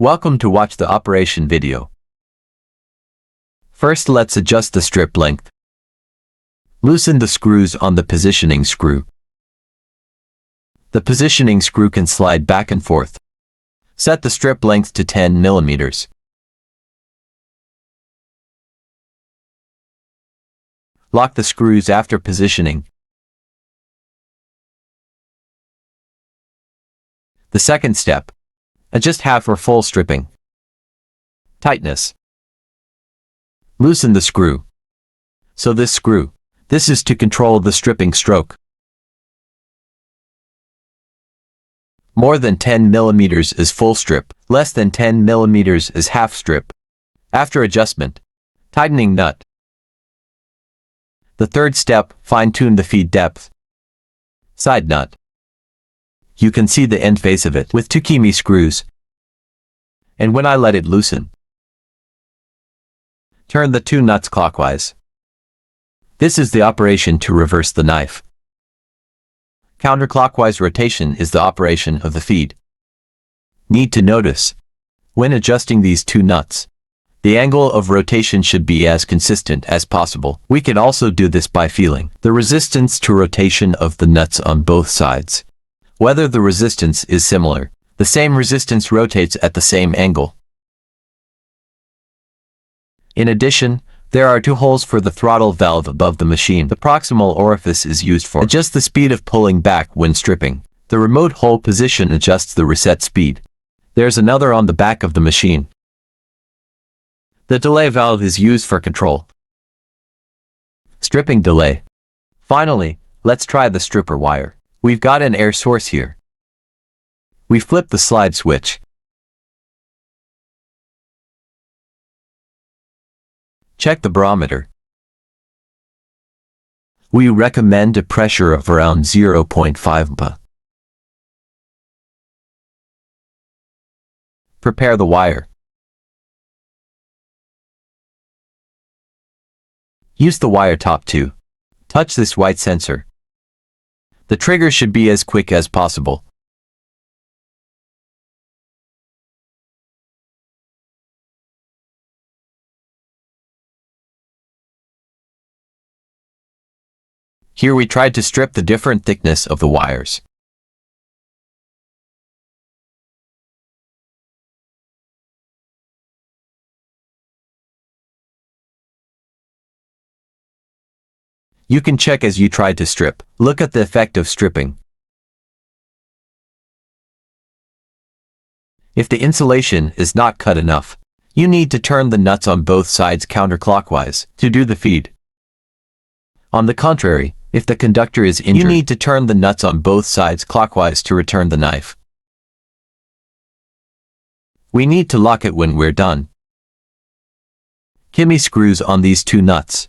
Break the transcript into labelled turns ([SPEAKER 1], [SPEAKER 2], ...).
[SPEAKER 1] Welcome to watch the operation video. First, let's adjust the strip length. Loosen the screws on the positioning screw. The positioning screw can slide back and forth. Set the strip length to 10 mm. Lock the screws after positioning. The second step. Adjust half or full stripping. Tightness. Loosen the screw. So this screw. This is to control the stripping stroke. More than 10 mm is full strip. Less than 10 mm is half strip. After adjustment. Tightening nut. The third step, fine-tune the feed depth. Side nut. You can see the end face of it with 2 key screws. And when I let it loosen, turn the 2 nuts clockwise. This is the operation to reverse the knife. Counterclockwise rotation is the operation of the feed. Need to notice, when adjusting these 2 nuts, the angle of rotation should be as consistent as possible. We can also do this by feeling the resistance to rotation of the nuts on both sides. Whether the resistance is similar, the same resistance rotates at the same angle. In addition, there are 2 holes for the throttle valve above the machine. The proximal orifice is used for adjust the speed of pulling back when stripping. The remote hole position adjusts the reset speed. There's another on the back of the machine. The delay valve is used for control. Stripping delay. Finally, let's try the stripper wire. We've got an air source here. We flip the slide switch. Check the barometer. We recommend a pressure of around 0.5 Pa. Prepare the wire. Use the wire top to touch this white sensor. The trigger should be as quick as possible. Here we tried to strip the different thickness of the wires. You can check as you try to strip. Look at the effect of stripping. If the insulation is not cut enough, you need to turn the nuts on both sides counterclockwise to do the feed. On the contrary, if the conductor is injured, you need to turn the nuts on both sides clockwise to return the knife. We need to lock it when we're done. Key screws on these 2 nuts.